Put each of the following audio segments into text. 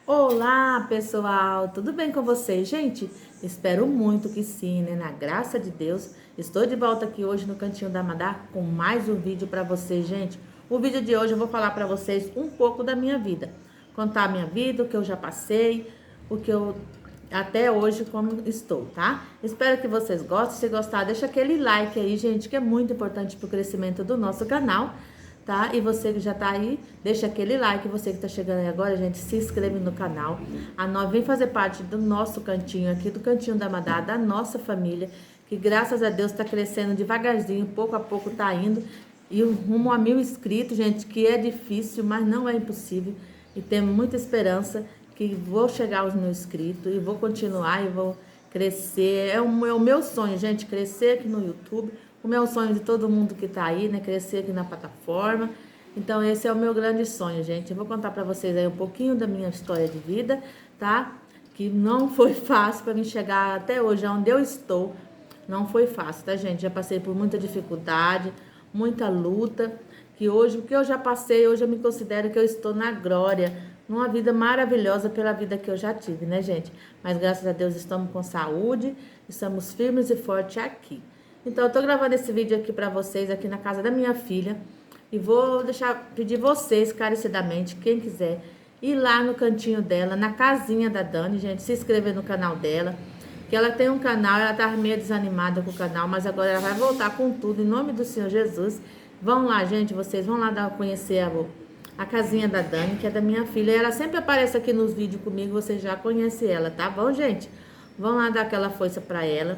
Olá, pessoal, tudo bem com vocês, gente? Espero muito que sim, né? Na graça de Deus. Estou de volta aqui hoje no Cantinho da Madá com mais um vídeo para vocês, gente. O vídeo de hoje eu vou falar para vocês um pouco da minha vida, contar a minha vida, o que eu já passei, o que eu até hoje como estou, tá? Espero que vocês gostem. Se gostar, deixa aquele like aí, gente, que é muito importante para o crescimento do nosso canal. Tá? E você que já tá aí, deixa aquele like. Você que tá chegando aí agora, gente, se inscreve no canal. Vem fazer parte do nosso cantinho aqui, do Cantinho da Madá, da nossa família, que graças a Deus tá crescendo devagarzinho, pouco a pouco tá indo. E rumo a 1000 inscritos, gente, que é difícil, mas não é impossível. E temos muita esperança que vou chegar aos 1000 inscritos e vou continuar e vou crescer. É o meu sonho, gente, crescer aqui no YouTube. O meu sonho de todo mundo que tá aí, né? Crescer aqui na plataforma. Então, esse é o meu grande sonho, gente. Eu vou contar pra vocês aí um pouquinho da minha história de vida, tá? Que não foi fácil para mim chegar até hoje, onde eu estou. Não foi fácil, tá, gente? Já passei por muita dificuldade, muita luta. Que hoje, o que eu já passei, hoje eu me considero que eu estou na glória, numa vida maravilhosa pela vida que eu já tive, né, gente? Mas graças a Deus estamos com saúde, estamos firmes e fortes aqui. Então, eu tô gravando esse vídeo aqui pra vocês, aqui na casa da minha filha. E vou pedir vocês, carecidamente, quem quiser, ir lá no cantinho dela, na casinha da Dani, gente, se inscrever no canal dela. Que ela tem um canal, ela tá meio desanimada com o canal, mas agora ela vai voltar com tudo, em nome do Senhor Jesus. Vão lá, gente, vocês vão lá conhecer a casinha da Dani, que é da minha filha. Ela sempre aparece aqui nos vídeos comigo, vocês já conhecem ela, tá bom, gente? Vão lá dar aquela força pra ela.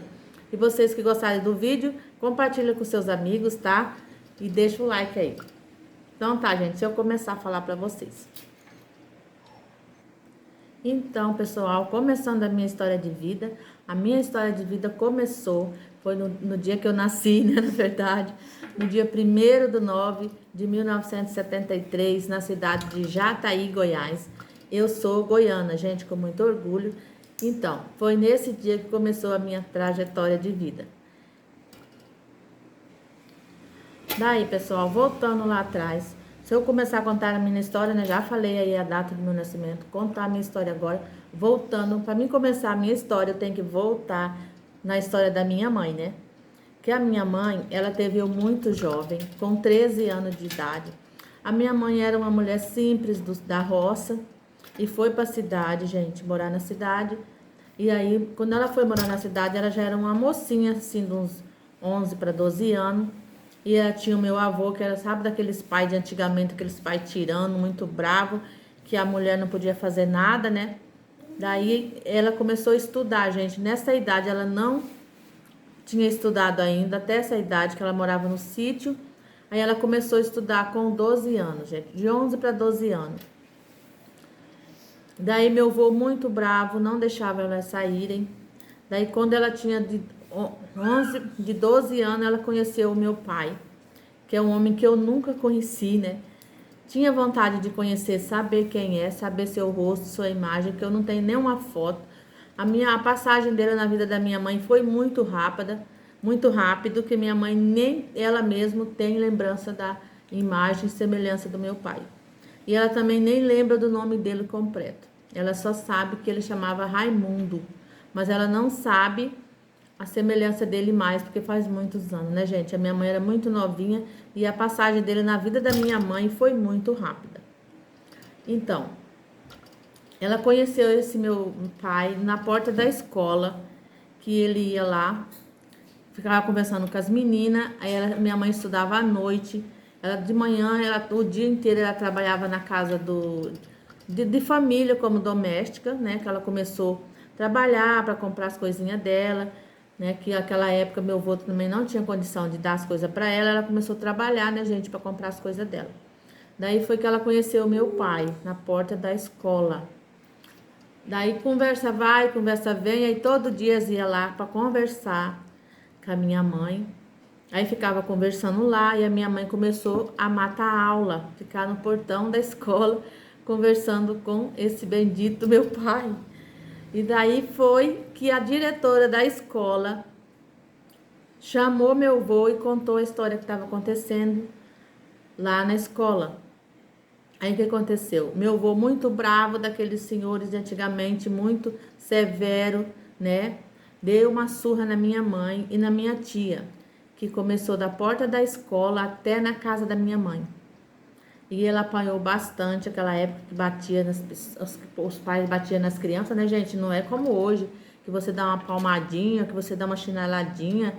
E vocês que gostarem do vídeo, compartilha com seus amigos, tá? E deixa o like aí. Então tá, gente, se eu começar a falar pra vocês. Então, pessoal, começando a minha história de vida. A minha história de vida começou, foi no dia que eu nasci, né, na verdade. No dia 1º de 9 de 1973, na cidade de Jataí, Goiás. Eu sou goiana, gente, com muito orgulho. Então, foi nesse dia que começou a minha trajetória de vida. Daí, pessoal, voltando lá atrás, se eu começar a contar a minha história, né, já falei aí a data do meu nascimento, contar a minha história agora, voltando, para mim começar a minha história, eu tenho que voltar na história da minha mãe, né? Que a minha mãe, ela teve eu muito jovem, com 13 anos de idade. A minha mãe era uma mulher simples da roça e foi para a cidade, gente, morar na cidade. E aí, quando ela foi morar na cidade, ela já era uma mocinha, assim, de uns 11 para 12 anos. E ela tinha o meu avô, que era, sabe, daqueles pais de antigamente, aqueles pais tirando, muito bravo, que a mulher não podia fazer nada, né? Daí ela começou a estudar, gente. Nessa idade ela não tinha estudado ainda, até essa idade que ela morava no sítio. Aí ela começou a estudar com 12 anos, gente, de 11 para 12 anos. Daí meu avô muito bravo, não deixava elas saírem. Daí quando ela tinha de 12 anos, ela conheceu o meu pai, que é um homem que eu nunca conheci, né? Tinha vontade de conhecer, saber quem é, saber seu rosto, sua imagem, que eu não tenho nenhuma foto. A passagem dele na vida da minha mãe foi muito rápida, muito rápido, que minha mãe nem ela mesma tem lembrança da imagem e semelhança do meu pai. E ela também nem lembra do nome dele completo. Ela só sabe que ele chamava Raimundo, mas ela não sabe a semelhança dele mais, porque faz muitos anos, né, gente? A minha mãe era muito novinha e a passagem dele na vida da minha mãe foi muito rápida. Então, ela conheceu esse meu pai na porta da escola, que ele ia lá, ficava conversando com as meninas, minha mãe estudava à noite, ela de manhã, o dia inteiro ela trabalhava na casa de família como doméstica, né? Que ela começou a trabalhar para comprar as coisinhas dela, né? Que naquela época meu avô também não tinha condição de dar as coisas para ela começou a trabalhar, né, gente, para comprar as coisas dela. Daí foi que ela conheceu o meu pai na porta da escola. Daí conversa vai, conversa vem, aí todo dia ia lá para conversar com a minha mãe. Aí ficava conversando lá e a minha mãe começou a matar a aula, ficar no portão da escola conversando com esse bendito meu pai. E daí foi que a diretora da escola chamou meu avô e contou a história que estava acontecendo lá na escola. Aí o que aconteceu? Meu avô muito bravo, daqueles senhores de antigamente, muito severo, né? Deu uma surra na minha mãe e na minha tia, que começou da porta da escola até na casa da minha mãe. E ela apanhou bastante aquela época que batia os pais batiam nas crianças, né, gente? Não é como hoje, que você dá uma palmadinha, que você dá uma chineladinha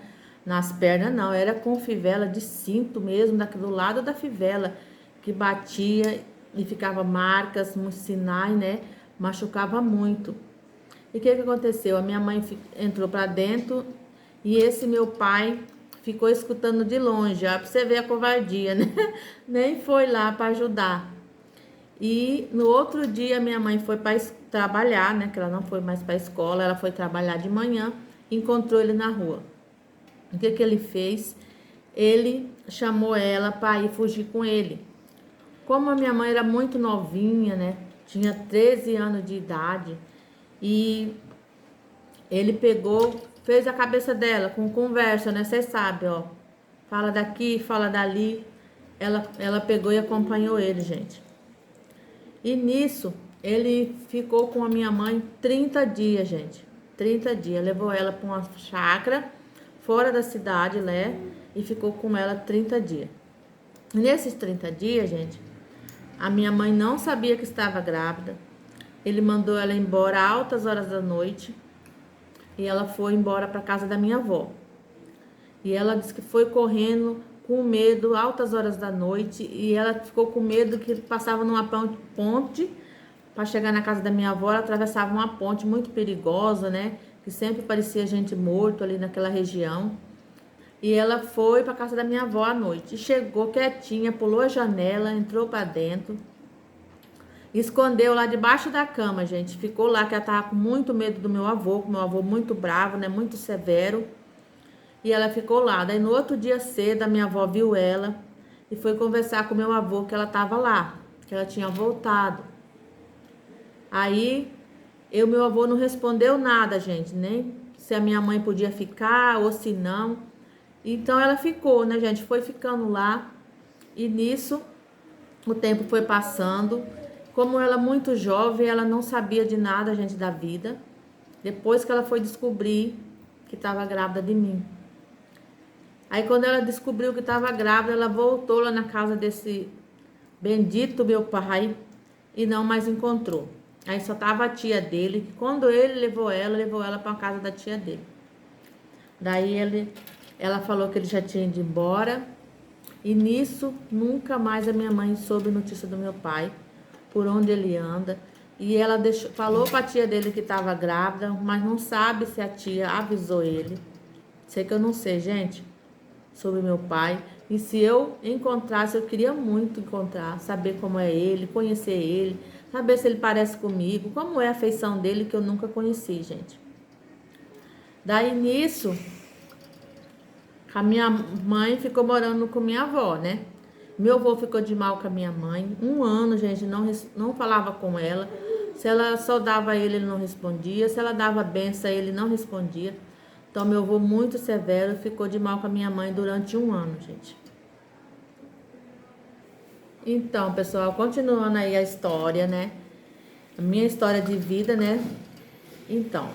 nas pernas, não. Era com fivela de cinto mesmo, do lado da fivela, que batia e ficava marcas, sinais, né? Machucava muito. E o que aconteceu? A minha mãe entrou para dentro e esse meu pai ficou escutando de longe, ó, pra você ver a covardia, né? Nem foi lá para ajudar. E no outro dia minha mãe foi para trabalhar, né? Que ela não foi mais para a escola, ela foi trabalhar de manhã, encontrou ele na rua. O que ele fez? Ele chamou ela para ir fugir com ele. Como a minha mãe era muito novinha, né? Tinha 13 anos de idade. E ele pegou, fez a cabeça dela com conversa, né? Vocês sabem, ó. Fala daqui, fala dali. Ela pegou e acompanhou ele, gente. E nisso, ele ficou com a minha mãe 30 dias, gente. 30 dias. Levou ela para uma chácara fora da cidade, né? E ficou com ela 30 dias. Nesses 30 dias, gente, a minha mãe não sabia que estava grávida. Ele mandou ela embora altas horas da noite. E ela foi embora para casa da minha avó. E ela disse que foi correndo com medo, altas horas da noite, e ela ficou com medo que passava numa ponte para chegar na casa da minha avó. Ela atravessava uma ponte muito perigosa, né? Que sempre parecia gente morto ali naquela região. E ela foi para casa da minha avó à noite. Chegou quietinha, pulou a janela, entrou para dentro. Escondeu lá debaixo da cama, gente. Ficou lá, que ela tava com muito medo do meu avô, com meu avô muito bravo, né? Muito severo. E ela ficou lá. Daí no outro dia cedo, a minha avó viu ela e foi conversar com meu avô que ela tava lá, que ela tinha voltado. Aí, meu avô não respondeu nada, gente, nem se a minha mãe podia ficar ou se não. Então ela ficou, né, gente? Foi ficando lá. E nisso, o tempo foi passando. Como ela é muito jovem, ela não sabia de nada, gente, da vida. Depois que ela foi descobrir que estava grávida de mim. Aí quando ela descobriu que estava grávida, ela voltou lá na casa desse bendito meu pai e não mais encontrou. Aí só tava a tia dele, que quando ele levou ela para a casa da tia dele. Daí ela falou que ele já tinha ido embora. E nisso, nunca mais a minha mãe soube notícia do meu pai, por onde ele anda. E ela falou para a tia dele que estava grávida, mas não sabe se a tia avisou ele. Sei que eu não sei, gente, sobre meu pai. E se eu encontrasse, eu queria muito encontrar, saber como é ele, conhecer ele, saber se ele parece comigo, como é a feição dele, que eu nunca conheci, gente. Daí nisso, a minha mãe ficou morando com minha avó, né? Meu avô ficou de mal com a minha mãe. 1 ano, gente, não falava com ela. Se ela saudava ele, ele não respondia. Se ela dava benção, ele não respondia. Então, meu avô, muito severo, ficou de mal com a minha mãe durante 1 ano, gente. Então, pessoal, continuando aí a história, né? A minha história de vida, né? Então,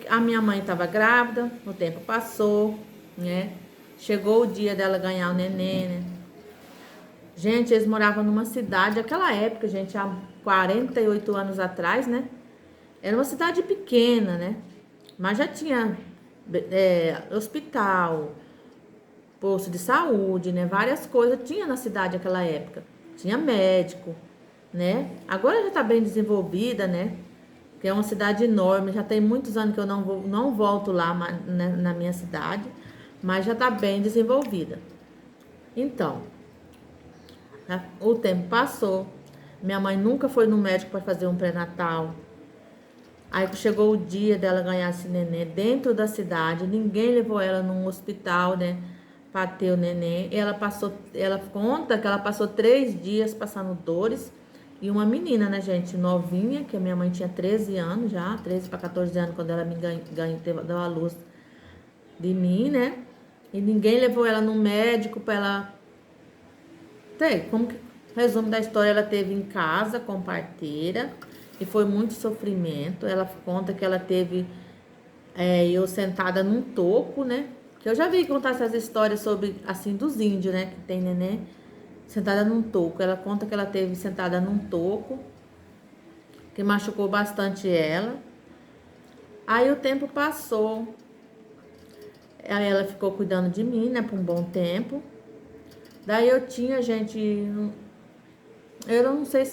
a minha mãe estava grávida, o tempo passou, né? Chegou o dia dela ganhar o neném, né? Gente, eles moravam numa cidade, aquela época, gente, há 48 anos atrás, né? Era uma cidade pequena, né? Mas já tinha hospital, posto de saúde, né? Várias coisas tinha na cidade naquela época. Tinha médico, né? Agora já tá bem desenvolvida, né? Que é uma cidade enorme. Já tem muitos anos que eu não volto lá na minha cidade, mas já tá bem desenvolvida. Então, o tempo passou. Minha mãe nunca foi no médico para fazer um pré-natal. Aí chegou o dia dela ganhar esse neném dentro da cidade. Ninguém levou ela num hospital, né? Para ter o neném. Ela conta que ela passou 3 dias passando dores. E uma menina, né, gente, novinha, que a minha mãe tinha 13 anos já, 13 para 14 anos, quando ela me deu a luz de mim, né? E ninguém levou ela no médico para ela Resumo da história, ela teve em casa com parteira e foi muito sofrimento. Ela conta que ela teve eu sentada num toco, né? Que eu já vi contar essas histórias sobre, assim, dos índios, né? Que tem neném sentada num toco. Ela conta que ela teve sentada num toco, que machucou bastante ela. Aí o tempo passou. Aí ela ficou cuidando de mim, né? Por um bom tempo. Daí eu tinha, gente... Eu não sei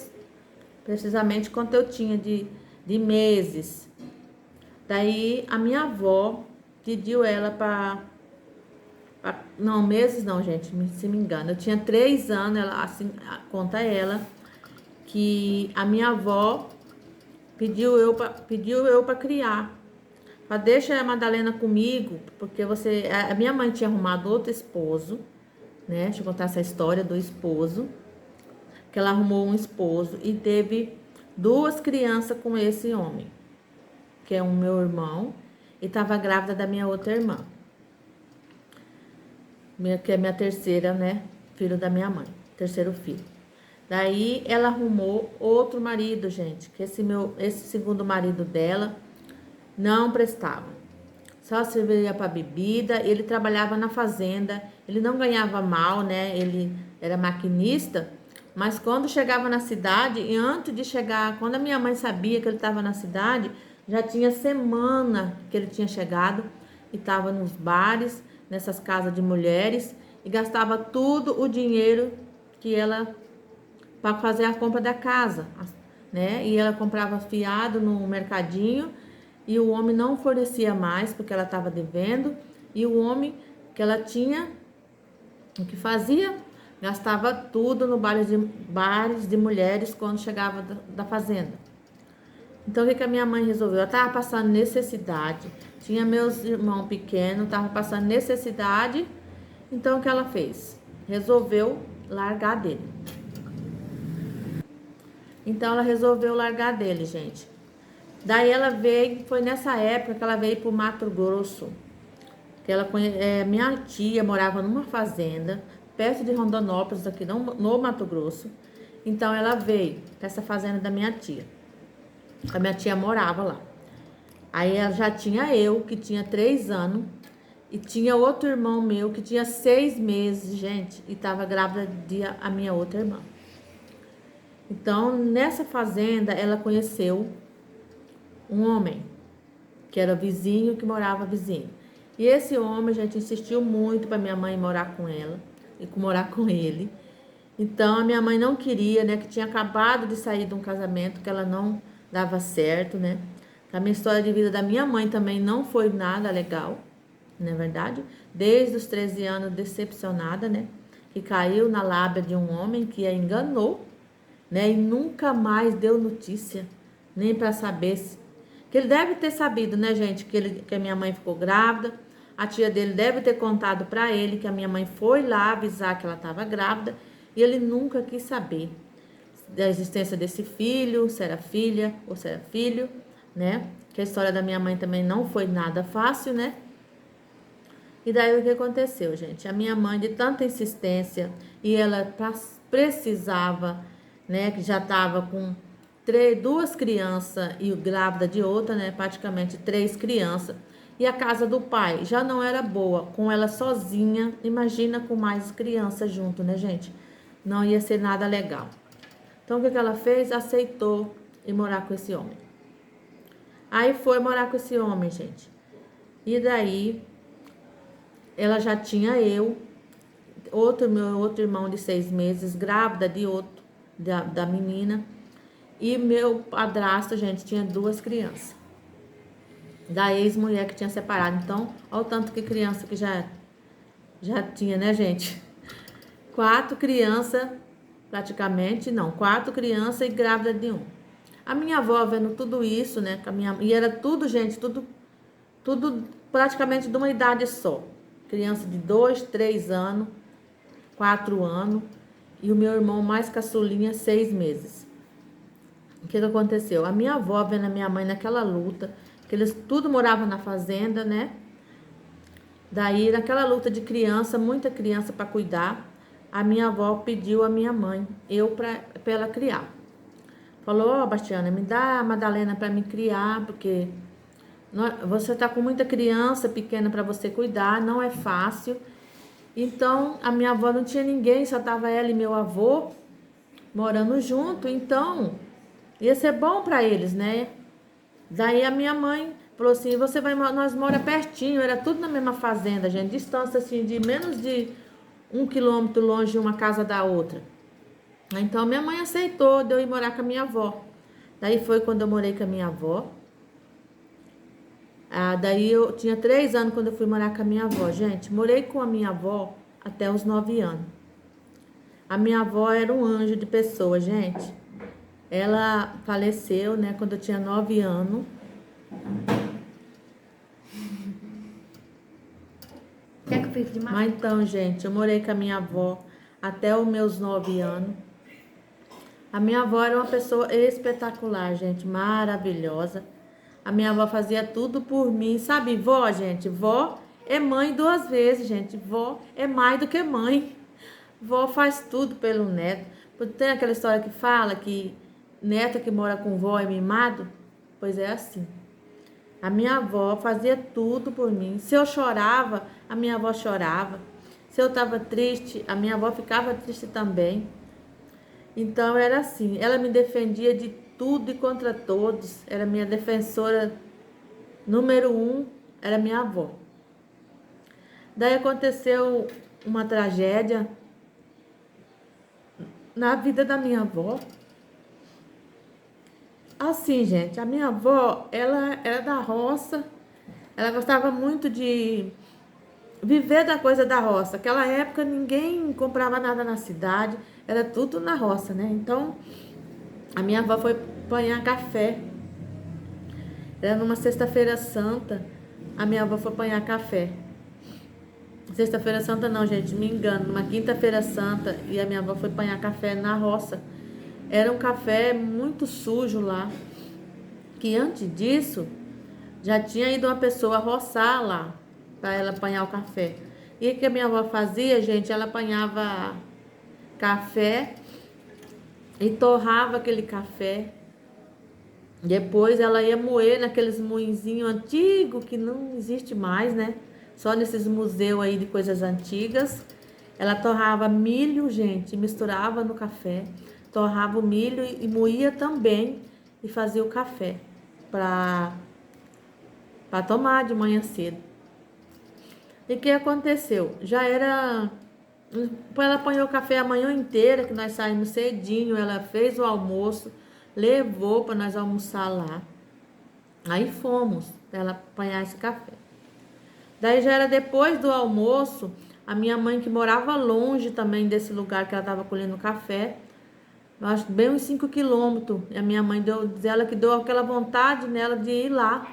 precisamente quanto eu tinha de meses. Daí a minha avó pediu ela para... Não, meses não, gente, se me engano. Eu tinha 3 anos, ela, assim, conta ela, que a minha avó pediu eu para criar. Para deixar a Madalena comigo, porque a minha mãe tinha arrumado outro esposo, né? Deixa eu contar essa história do esposo. Que ela arrumou um esposo e teve 2 crianças com esse homem, que é o meu irmão, e estava grávida da minha outra irmã, que é minha terceira, né? Filho da minha mãe, terceiro filho. Daí ela arrumou outro marido, gente, que esse segundo marido dela não prestava. Só servia para bebida, ele trabalhava na fazenda, ele não ganhava mal, né? Ele era maquinista, mas quando chegava na cidade, e antes de chegar, quando a minha mãe sabia que ele estava na cidade, já tinha semana que ele tinha chegado e estava nos bares, nessas casas de mulheres, e gastava tudo o dinheiro que ela para fazer a compra da casa, né? E ela comprava fiado no mercadinho e o homem não fornecia mais porque ela estava devendo, e o homem que ela tinha, o que fazia? Gastava tudo no bares de mulheres quando chegava da fazenda. Então o que a minha mãe resolveu? Ela estava passando necessidade, tinha meus irmãos pequenos, estava passando necessidade, então o que ela fez? Resolveu largar dele. Então ela resolveu largar dele, gente. Daí ela veio, foi nessa época que ela veio para o Mato Grosso. Que minha tia morava numa fazenda, perto de Rondonópolis, aqui no Mato Grosso. Então ela veio para essa fazenda da minha tia. A minha tia morava lá. Aí ela já tinha eu, que tinha 3 anos, e tinha outro irmão meu, que tinha 6 meses, gente, e estava grávida a minha outra irmã. Então, nessa fazenda, ela conheceu um homem, que era vizinho, que morava vizinho. E esse homem, gente, insistiu muito para minha mãe morar com ela e morar com ele. Então, a minha mãe não queria, né, que tinha acabado de sair de um casamento que ela não dava certo, né? A minha história de vida da minha mãe também não foi nada legal, não é verdade? Desde os 13 anos, decepcionada, né? Que caiu na lábia de um homem que a enganou, né? E nunca mais deu notícia, nem para saber se... Que ele deve ter sabido, né, gente, que a minha mãe ficou grávida. A tia dele deve ter contado para ele que a minha mãe foi lá avisar que ela estava grávida, e ele nunca quis saber da existência desse filho, se era filha ou se era filho, né? Que a história da minha mãe também não foi nada fácil, né? E daí o que aconteceu, gente? A minha mãe, de tanta insistência, e ela precisava, né, que já estava com 2 crianças e grávida de outra, né, praticamente 3 crianças. E a casa do pai já não era boa, com ela sozinha, imagina com mais crianças junto, né, gente? Não ia ser nada legal. Então, o que ela fez? Aceitou ir morar com esse homem. Aí foi morar com esse homem, gente. E daí, ela já tinha meu outro irmão de 6 meses, grávida da menina. E meu padrasto, gente, tinha 2 crianças. Da ex-mulher que tinha separado. Então, olha o tanto que criança que já tinha, né, gente? 4 crianças, praticamente, não, 4 crianças e grávida de um. A minha avó vendo tudo isso, né, e era tudo, gente, tudo praticamente de uma idade só. Criança de 2, 3 anos, 4 anos, e o meu irmão mais caçulinha, 6 meses. O que aconteceu? A minha avó vendo a minha mãe naquela luta, que eles tudo moravam na fazenda, né? Daí, naquela luta de criança, muita criança para cuidar, a minha avó pediu a minha mãe, eu para ela criar. Falou, ó, Bastiana, me dá a Madalena para me criar, porque você tá com muita criança pequena para você cuidar, não é fácil. Então, a minha avó não tinha ninguém, só tava ela e meu avô morando junto, então ia ser bom para eles, né? Daí a minha mãe falou assim, você vai, nós mora pertinho, era tudo na mesma fazenda, gente, distância assim de menos de 1 quilômetro longe uma casa da outra. Então minha mãe aceitou de eu ir morar com a minha avó. Daí foi quando eu morei com a minha avó. Daí eu tinha 3 anos quando eu fui morar com a minha avó. Gente, morei com a minha avó até os 9 anos. A minha avó era um anjo de pessoa, gente. Ela faleceu, né, quando eu tinha 9 anos. Quer que eu fique de máscara? Mas então, gente, eu morei com a minha avó até os meus 9 anos. A minha avó era uma pessoa espetacular, gente, maravilhosa. A minha avó fazia tudo por mim. Sabe, vó, gente? Vó é mãe 2 vezes, gente. Vó é mais do que mãe. Vó faz tudo pelo neto. Tem aquela história que fala que neto que mora com vó é mimado? Pois é assim. A minha avó fazia tudo por mim. Se eu chorava, a minha avó chorava. Se eu estava triste, a minha avó ficava triste também. Então era assim, ela me defendia de tudo e contra todos. Era minha defensora número 1, era minha avó. Daí aconteceu uma tragédia na vida da minha avó. Assim, gente, a minha avó, ela era da roça. Ela gostava muito de viver da coisa da roça. Naquela época ninguém comprava nada na cidade, era tudo na roça, né? Então, a minha avó foi apanhar café. Era numa sexta-feira santa, a minha avó foi apanhar café. Sexta-feira santa não, gente, me engano, numa quinta-feira santa, e a minha avó foi apanhar café na roça. Era um café muito sujo lá, que antes disso já tinha ido uma pessoa roçar lá para ela apanhar o café. E o que a minha avó fazia, gente? Ela apanhava café e torrava aquele café. Depois ela ia moer naqueles moinzinhos antigos que não existe mais, né? Só nesses museus aí de coisas antigas. Ela torrava milho, gente, misturava no café. Torrava o milho e moía também e fazia o café para tomar de manhã cedo. E o que aconteceu? Já era... Ela apanhou o café a manhã inteira, que nós saímos cedinho, ela fez o almoço, levou para nós almoçar lá. Aí fomos para ela apanhar esse café. Daí já era depois do almoço, a minha mãe que morava longe também desse lugar que ela estava colhendo café, acho bem uns 5 quilômetros, e a minha mãe diz ela que deu aquela vontade nela de ir lá.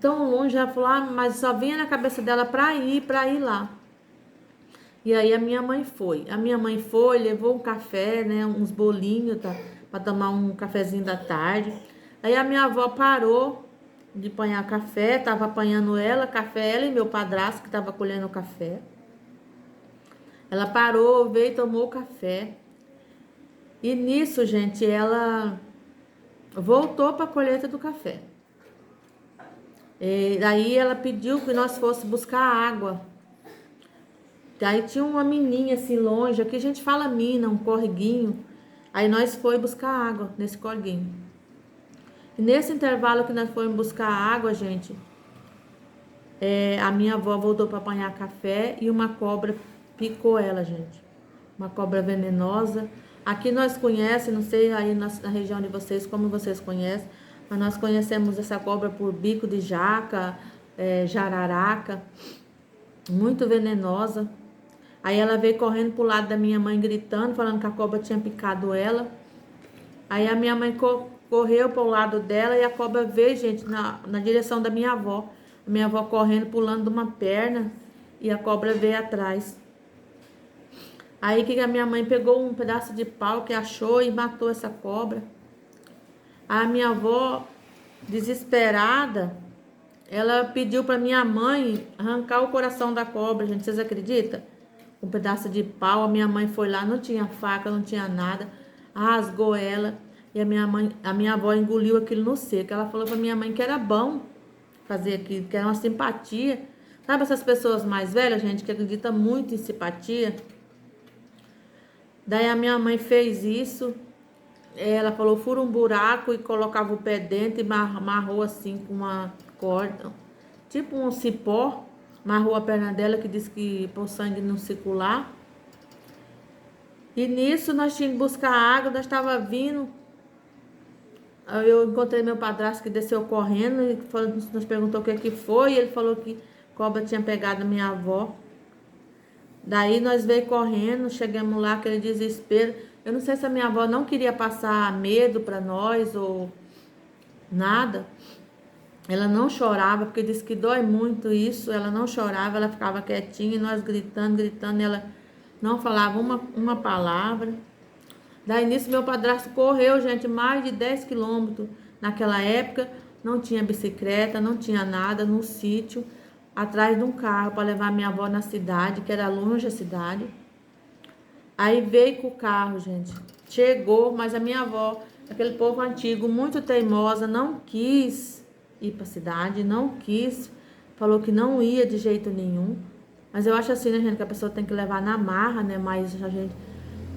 Tão longe, ela falou, mas só vinha na cabeça dela para ir lá. E aí a minha mãe foi. A minha mãe foi, levou um café, né, uns bolinhos, tá, para tomar um cafezinho da tarde. Aí a minha avó parou de apanhar café, tava apanhando café, ela e meu padrasto que tava colhendo café. Ela parou, veio e tomou o café. E nisso, gente, ela voltou para a colheita do café. E daí ela pediu que nós fôssemos buscar água. Daí tinha uma mininha assim longe, aqui a gente fala mina, um corguinho. Aí nós fomos buscar água nesse corguinho. E nesse intervalo que nós fomos buscar água, gente, a minha avó voltou para apanhar café e uma cobra picou ela, gente. Uma cobra venenosa. Aqui nós conhecemos, não sei aí na região de vocês como vocês conhecem, mas nós conhecemos essa cobra por bico de jaca, jararaca, muito venenosa. Aí ela veio correndo pro lado da minha mãe gritando, falando que a cobra tinha picado ela. Aí a minha mãe correu pro lado dela e a cobra veio, gente, na direção da minha avó. A minha avó correndo, pulando de uma perna e a cobra veio atrás. Aí que a minha mãe pegou um pedaço de pau que achou e matou essa cobra. A minha avó, desesperada, ela pediu para minha mãe arrancar o coração da cobra, gente, vocês acreditam? com um pedaço de pau. A minha mãe foi lá, não tinha faca, não tinha nada, rasgou ela. E a minha avó engoliu aquilo no seco. Ela falou pra minha mãe que era bom fazer aquilo, que era uma simpatia. Sabe essas pessoas mais velhas, gente, que acreditam muito em simpatia? Daí a minha mãe fez isso. Ela falou, fura um buraco e colocava o pé dentro e amarrou assim com uma corda, tipo um cipó, amarrou a perna dela, que disse que para o sangue não circular. E nisso nós tínhamos que buscar água, nós estava vindo. Aí eu encontrei meu padrasto que desceu correndo e nos perguntou o que foi. E ele falou que cobra tinha pegado a minha avó. Daí nós veio correndo, chegamos lá, aquele desespero. Eu não sei se a minha avó não queria passar medo para nós ou nada. Ela não chorava, porque disse que dói muito isso. Ela não chorava, ela ficava quietinha e nós gritando, gritando. E ela não falava uma palavra. Daí nisso meu padrasto correu, gente, mais de 10 quilômetros. Naquela época não tinha bicicleta, não tinha nada, no sítio, atrás de um carro para levar minha avó na cidade, que era longe a cidade. Aí veio com o carro, gente. Chegou, mas a minha avó, aquele povo antigo, muito teimosa, não quis ir para a cidade, não quis, falou que não ia de jeito nenhum. Mas eu acho assim, né, gente, que a pessoa tem que levar na marra, né? Mas a gente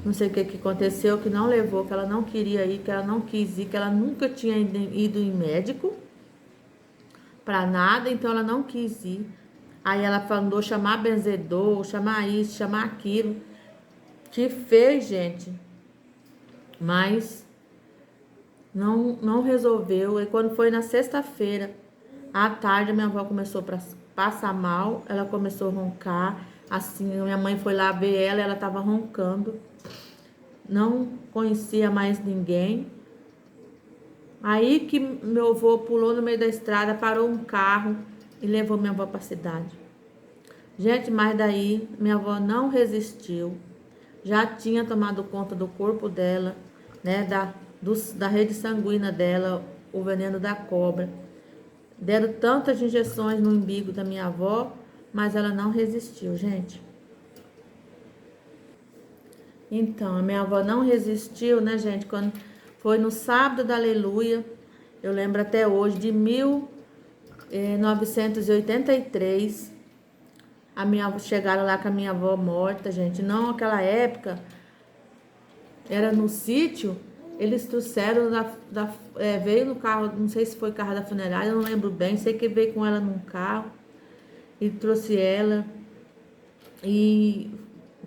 não sei o que aconteceu, que não levou, que ela não queria ir, que ela não quis ir, que ela nunca tinha ido em médico para nada, então ela não quis ir. Aí ela mandou chamar benzedor, chamar isso, chamar aquilo, que fez, gente, mas não resolveu. E quando foi na sexta-feira, à tarde, minha avó começou a passar mal, ela começou a roncar, assim, minha mãe foi lá ver ela, ela estava roncando, não conhecia mais ninguém. Aí que meu avô pulou no meio da estrada, parou um carro e levou minha avó para a cidade. Gente, mas daí minha avó não resistiu. Já tinha tomado conta do corpo dela, né, da rede sanguínea dela, o veneno da cobra. Deram tantas injeções no umbigo da minha avó, mas ela não resistiu, gente. Então, a minha avó não resistiu, né, gente? Quando foi no sábado da Aleluia, eu lembro até hoje, de 1983, chegaram lá com a minha avó morta, gente. Não, naquela época, era no sítio, eles trouxeram, veio no carro, não sei se foi carro da funerária, eu não lembro bem, sei que veio com ela num carro e trouxe ela e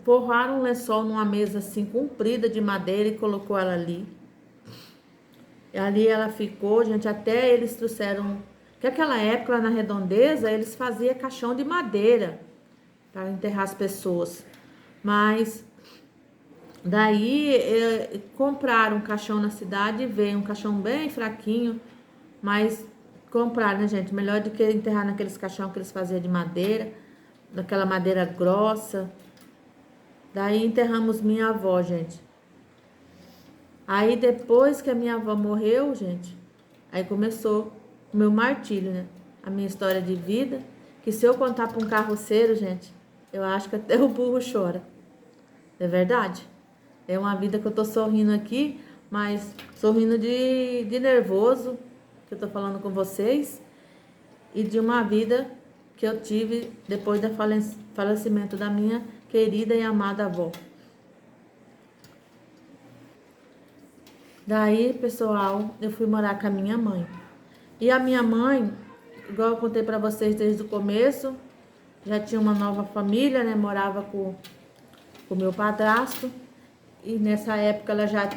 forraram um lençol numa mesa assim comprida de madeira e colocou ela ali. E ali ela ficou, gente, até eles trouxeram, que naquela época lá na Redondeza eles faziam caixão de madeira para enterrar as pessoas. Mas daí compraram um caixão na cidade e veio um caixão bem fraquinho, mas compraram, né, gente? Melhor do que enterrar naqueles caixão que eles faziam de madeira, daquela madeira grossa. Daí enterramos minha avó, gente. Aí depois que a minha avó morreu, gente, aí começou o meu martírio, né? A minha história de vida, que se eu contar para um carroceiro, gente, eu acho que até o burro chora. É verdade? É uma vida que eu tô sorrindo aqui, mas sorrindo de nervoso, que eu tô falando com vocês, e de uma vida que eu tive depois do falecimento da minha querida e amada avó. Daí, pessoal, eu fui morar com a minha mãe. E a minha mãe, igual eu contei para vocês desde o começo, já tinha uma nova família, né? Morava com o meu padrasto. E nessa época ela já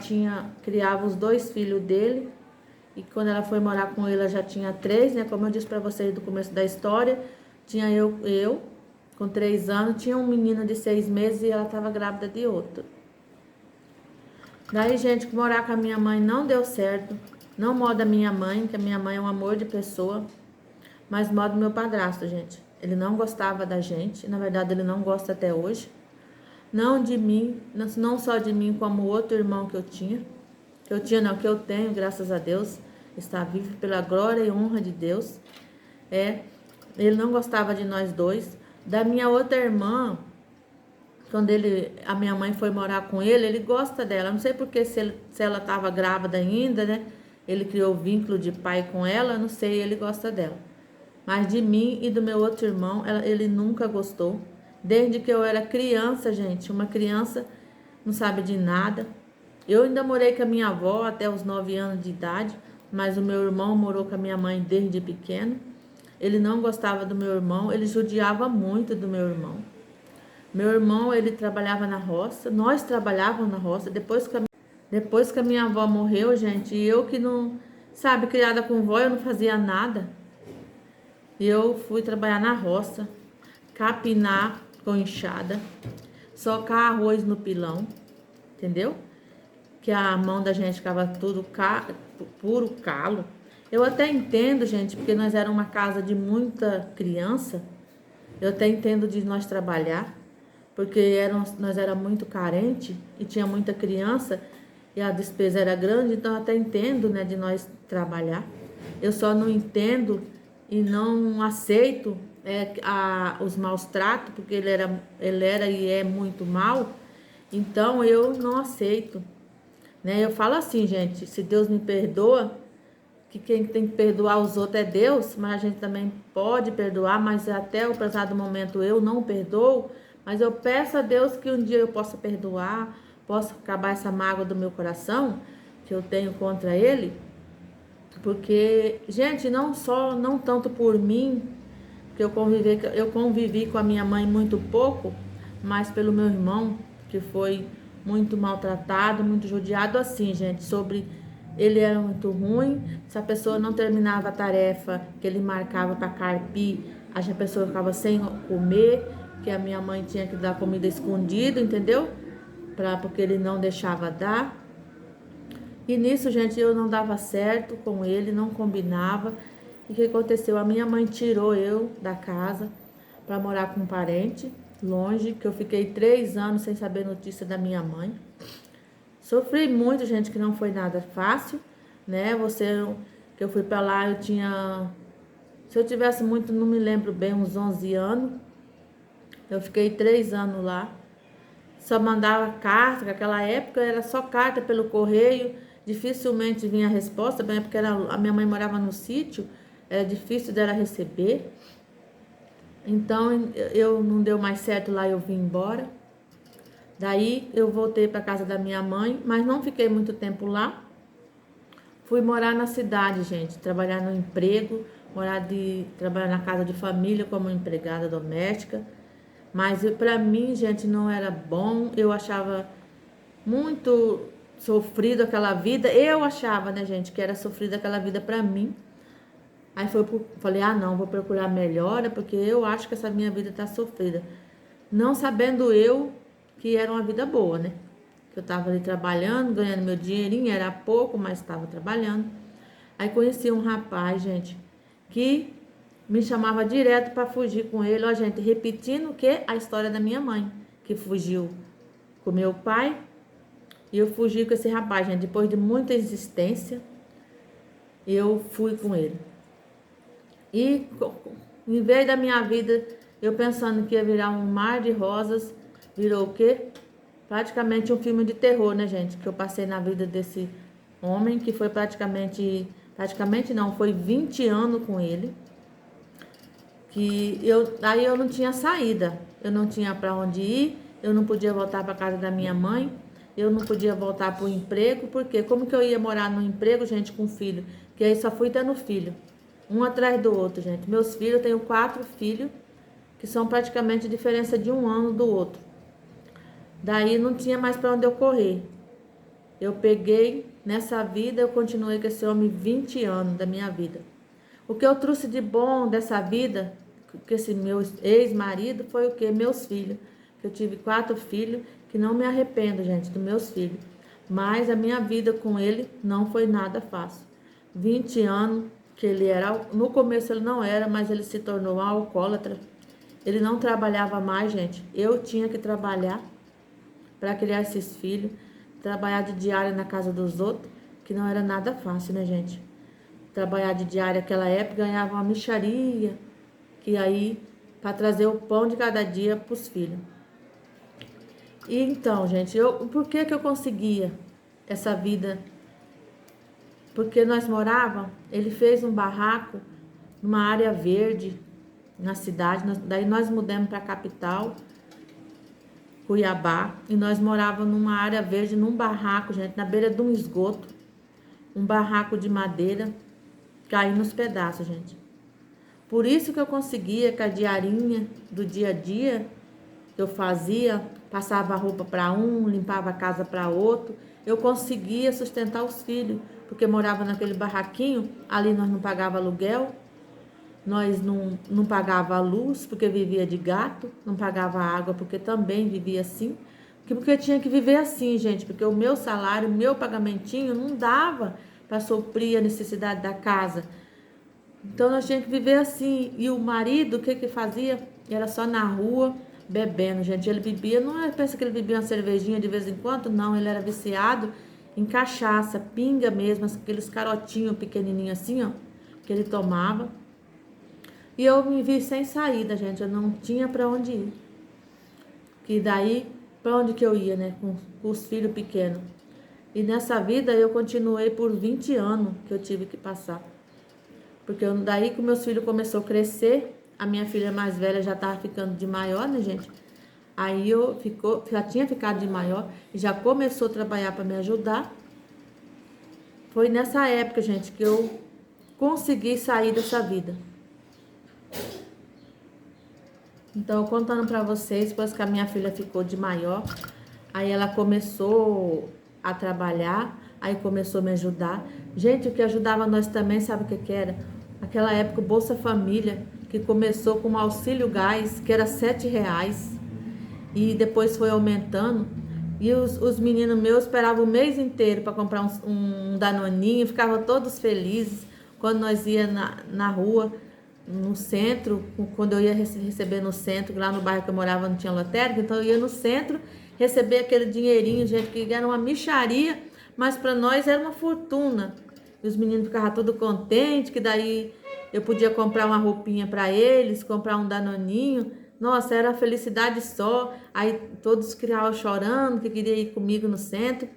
criava os 2 filhos dele. E quando ela foi morar com ele, ela já tinha 3, né? Como eu disse para vocês do começo da história, tinha eu com 3 anos, tinha um menino de 6 meses e ela estava grávida de outro. Daí, gente, morar com a minha mãe não deu certo. Não modo da minha mãe, que a minha mãe é um amor de pessoa, mas modo do meu padrasto, gente. Ele não gostava da gente, na verdade ele não gosta até hoje. Não de mim, não só de mim, como o outro irmão que eu tinha. Que eu tenho, graças a Deus. Está vivo pela glória e honra de Deus. Ele não gostava de nós dois. Da minha outra irmã, quando a minha mãe foi morar com ele gosta dela. Não sei porque se ela estava grávida ainda, né? Ele criou vínculo de pai com ela, não sei, ele gosta dela. Mas de mim e do meu outro irmão, ele nunca gostou. Desde que eu era criança, gente, uma criança não sabe de nada. Eu ainda morei com a minha avó até os 9 anos de idade, mas o meu irmão morou com a minha mãe desde pequeno. Ele não gostava do meu irmão, ele judiava muito do meu irmão. Meu irmão, ele trabalhava na roça, nós trabalhávamos na roça. Depois que a minha avó morreu, gente, eu que não, sabe, criada com vó, eu não fazia nada. E eu fui trabalhar na roça, capinar com enxada, socar arroz no pilão, entendeu? Que a mão da gente ficava tudo puro calo. Eu até entendo, gente, porque nós era uma casa de muita criança. Eu até entendo de nós trabalhar, porque nós era muito carente e tinha muita criança e a despesa era grande, então eu até entendo, né, de nós trabalhar. Eu só não entendo e não aceito os maus tratos, porque ele era e é muito mal, então eu não aceito, né? Eu falo assim, gente, se Deus me perdoa, que quem tem que perdoar os outros é Deus, mas a gente também pode perdoar, mas até o presente momento eu não perdoo, mas eu peço a Deus que um dia eu possa perdoar, possa acabar essa mágoa do meu coração que eu tenho contra ele, porque, gente, não tanto por mim, porque eu convivi com a minha mãe muito pouco, mas pelo meu irmão, que foi muito maltratado, muito judiado, assim, gente, ele era muito ruim. Se a pessoa não terminava a tarefa que ele marcava para carpir, a pessoa ficava sem comer, que a minha mãe tinha que dar comida escondida, entendeu? Porque ele não deixava dar. E nisso, gente, eu não dava certo com ele, não combinava. E o que aconteceu? A minha mãe tirou eu da casa para morar com um parente, longe, que eu fiquei 3 anos sem saber notícia da minha mãe. Sofri muito, gente, que não foi nada fácil, né? Que eu fui para lá, eu tinha, se eu tivesse muito, não me lembro bem, uns 11 anos. Eu fiquei 3 anos lá. Só mandava carta, naquela época era só carta pelo correio, dificilmente vinha a resposta, bem, porque a minha mãe morava no sítio, era difícil dela receber. Então eu não deu mais certo lá, eu vim embora. Daí eu voltei para casa da minha mãe, mas não fiquei muito tempo lá. Fui morar na cidade, gente, trabalhar no emprego, trabalhar na casa de família como empregada doméstica. Mas para mim, gente, não era bom. Eu achava muito sofrido aquela vida. Eu achava, né, gente, que era sofrido aquela vida para mim. Aí falei, não, vou procurar melhora, porque eu acho que essa minha vida tá sofrida. Não sabendo eu que era uma vida boa, né? Que eu tava ali trabalhando, ganhando meu dinheirinho, era pouco, mas estava trabalhando. Aí conheci um rapaz, gente, que me chamava direto para fugir com ele, ó, gente, repetindo o que? A história da minha mãe, que fugiu com meu pai, e eu fugi com esse rapaz, gente. Depois de muita insistência, eu fui com ele. E em vez da minha vida, eu pensando que ia virar um mar de rosas, virou o quê? Praticamente um filme de terror, né, gente? Que eu passei na vida desse homem, que foi praticamente não, foi 20 anos com ele. Aí eu não tinha saída, eu não tinha para onde ir, eu não podia voltar para casa da minha mãe, eu não podia voltar para o emprego, porque como que eu ia morar no emprego, gente, com filho? Que aí só fui tendo filho, um atrás do outro, gente. Meus filhos, eu tenho 4 filhos, que são praticamente diferença de 1 ano do outro. Daí não tinha mais para onde eu correr. Eu peguei, nessa vida, eu continuei com esse homem 20 anos da minha vida. O que eu trouxe de bom dessa vida, que esse meu ex-marido, foi o quê? Meus filhos. Eu tive 4 filhos, que não me arrependo, gente, dos meus filhos. Mas a minha vida com ele não foi nada fácil. 20 anos que ele era, no começo ele não era, mas ele se tornou um alcoólatra. Ele não trabalhava mais, gente. Eu tinha que trabalhar para criar esses filhos, trabalhar de diária na casa dos outros, que não era nada fácil, né, gente? Trabalhar de diária naquela época, ganhava uma mixaria, que aí, para trazer o pão de cada dia para os filhos. E então, gente, por que que eu conseguia essa vida? Porque nós morávamos, ele fez um barraco numa área verde na cidade, daí nós mudamos para a capital, Cuiabá, e nós morávamos numa área verde, num barraco, gente, na beira de um esgoto, um barraco de madeira, caindo nos pedaços, gente. Por isso que eu conseguia, com a diarinha do dia a dia, eu fazia, passava a roupa para um, limpava a casa para outro, eu conseguia sustentar os filhos, porque morava naquele barraquinho, ali nós não pagava aluguel, nós não pagava a luz, porque vivia de gato, não pagava água, porque também vivia assim, porque tinha que viver assim, gente, porque o meu salário, o meu pagamentinho não dava para suprir a necessidade da casa. Então nós tínhamos que viver assim. E o marido, o que que fazia? Era só na rua, bebendo, gente. Ele bebia, não é, pensa que ele bebia uma cervejinha de vez em quando, não. Ele era viciado em cachaça, pinga mesmo, aqueles carotinhos pequenininhos assim, ó, que ele tomava. E eu me vi sem saída, gente. Eu não tinha para onde ir. Que daí, para onde que eu ia, né? Com os filhos pequenos. E nessa vida eu continuei por 20 anos que eu tive que passar. Porque daí que meus filhos começaram a crescer, a minha filha mais velha já estava ficando de maior, né, gente? Aí já tinha ficado de maior e já começou a trabalhar para me ajudar. Foi nessa época, gente, que eu consegui sair dessa vida. Então, contando para vocês, depois que a minha filha ficou de maior, aí ela começou a trabalhar, aí começou a me ajudar. Gente, o que ajudava nós também, sabe o que que era? Aquela época, o Bolsa Família, que começou com um auxílio gás, que era R$ 7, e depois foi aumentando. E os meninos meus esperavam o mês inteiro para comprar um danoninho, ficavam todos felizes quando nós ia na rua, no centro, quando eu ia receber no centro, lá no bairro que eu morava não tinha lotérica, então eu ia no centro receber aquele dinheirinho, gente, que era uma mixaria, mas para nós era uma fortuna. E os meninos ficavam todos contentes, que daí eu podia comprar uma roupinha para eles, comprar um danoninho. Nossa, era felicidade só. Aí todos criavam chorando, que queria ir comigo no centro,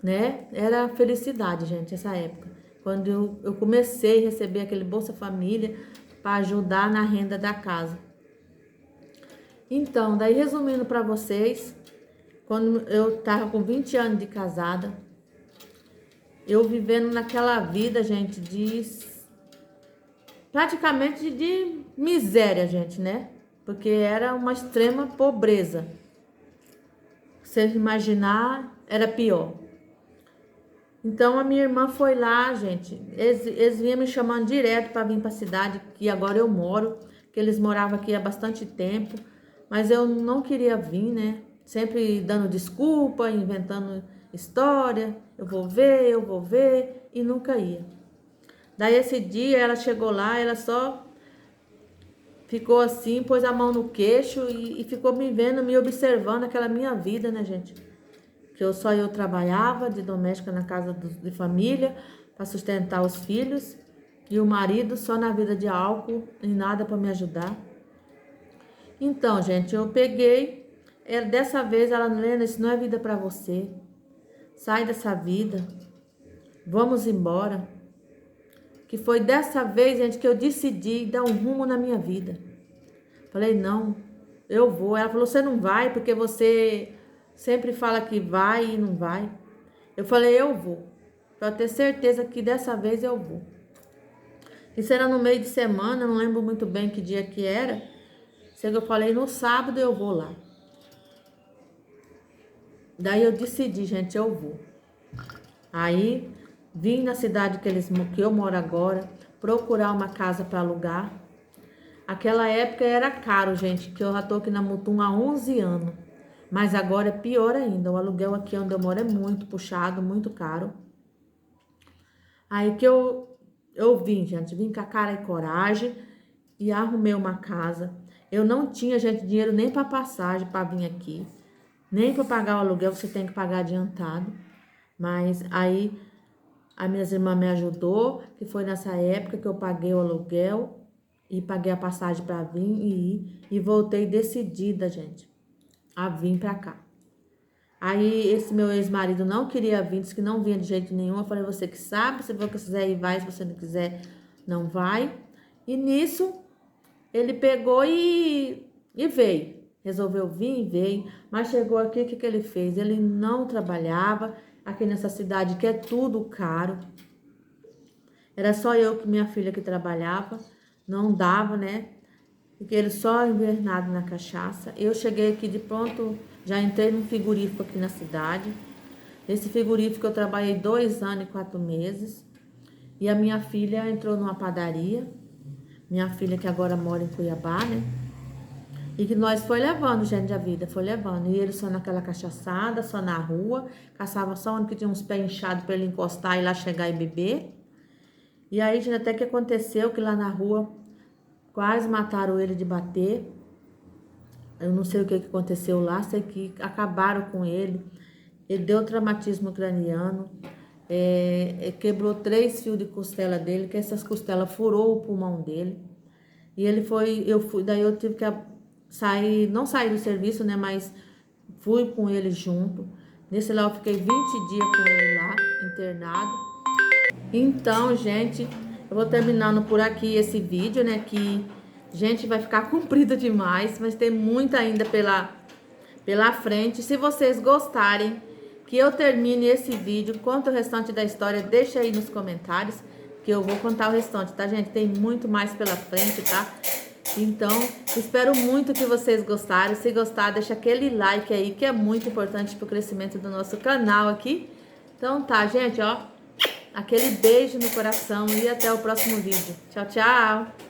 né? Era felicidade, gente, essa época. Quando eu comecei a receber aquele Bolsa Família para ajudar na renda da casa. Então, daí resumindo para vocês, quando eu tava com 20 anos de casada, eu vivendo naquela vida, gente, praticamente de miséria, gente, né? Porque era uma extrema pobreza. Se imaginar, era pior. Então a minha irmã foi lá, gente. Eles vinham me chamando direto para vir para a cidade, que agora eu moro, que eles moravam aqui há bastante tempo, mas eu não queria vir, né? Sempre dando desculpa, inventando história. Eu vou ver, e nunca ia. Daí esse dia ela chegou lá, ela só ficou assim, pôs a mão no queixo e ficou me vendo, me observando aquela minha vida, né, gente? Que eu trabalhava de doméstica na casa de família para sustentar os filhos e o marido só na vida de álcool e nada para me ajudar. Então, gente, eu peguei, dessa vez ela, Lena, isso não é vida para você. Sai dessa vida. Vamos embora. Que foi dessa vez, gente, que eu decidi dar um rumo na minha vida. Falei, não, eu vou. Ela falou, você não vai porque você sempre fala que vai e não vai. Eu falei, eu vou. Pra ter certeza que dessa vez eu vou. Isso era no meio de semana, não lembro muito bem que dia que era. Sei que eu falei, no sábado eu vou lá. Daí eu decidi, gente, eu vou. Aí vim na cidade que eu moro agora, procurar uma casa para alugar. Aquela época era caro, gente, que eu já tô aqui na Mutum há 11 anos. Mas agora é pior ainda. O aluguel aqui onde eu moro é muito puxado, muito caro. Aí que eu vim, gente, vim com a cara e coragem e arrumei uma casa. Eu não tinha, gente, dinheiro nem para passagem para vir aqui, nem para pagar o aluguel, você tem que pagar adiantado. Mas aí a minhas irmãs me ajudou, que foi nessa época que eu paguei o aluguel e paguei a passagem para vir e ir, e voltei decidida, gente, a vir para cá. Aí esse meu ex-marido não queria vir, disse que não vinha de jeito nenhum. Eu falei, você que sabe, se você quiser ir, vai, se você não quiser, não vai. E nisso, ele pegou e veio. Resolveu vir e veio. Mas chegou aqui, o que ele fez? Ele não trabalhava aqui nessa cidade, que é tudo caro. Era só eu que minha filha que trabalhava. Não dava, né? Porque ele só invernado na cachaça. Eu cheguei aqui de pronto, já entrei num frigorífico aqui na cidade. Nesse frigorífico eu trabalhei 2 anos e 4 meses. E a minha filha entrou numa padaria. Minha filha que agora mora em Cuiabá, né? E que nós foi levando, gente, a vida, foi levando. E ele só naquela cachaçada, só na rua. Caçava só onde que tinha uns pés inchados para ele encostar e lá chegar e beber. E aí, gente, até que aconteceu que lá na rua quase mataram ele de bater. Eu não sei o que aconteceu lá, sei que acabaram com ele. Ele deu traumatismo craniano, quebrou 3 fios de costela dele, que essas costelas furou o pulmão dele. E ele foi, daí eu tive que sair, não sair do serviço, né, mas fui com ele junto. Nesse lá eu fiquei 20 dias com ele lá, internado. Então, gente, eu vou terminando por aqui esse vídeo, né, que, gente, vai ficar comprido demais, mas tem muito ainda pela frente. Se vocês gostarem que eu termine esse vídeo, conta o restante da história, deixa aí nos comentários, que eu vou contar o restante, tá, gente? Tem muito mais pela frente, tá? Então, espero muito que vocês gostarem. Se gostar, deixa aquele like aí, que é muito importante pro crescimento do nosso canal aqui. Então tá, gente, ó. Aquele beijo no coração e até o próximo vídeo. Tchau, tchau!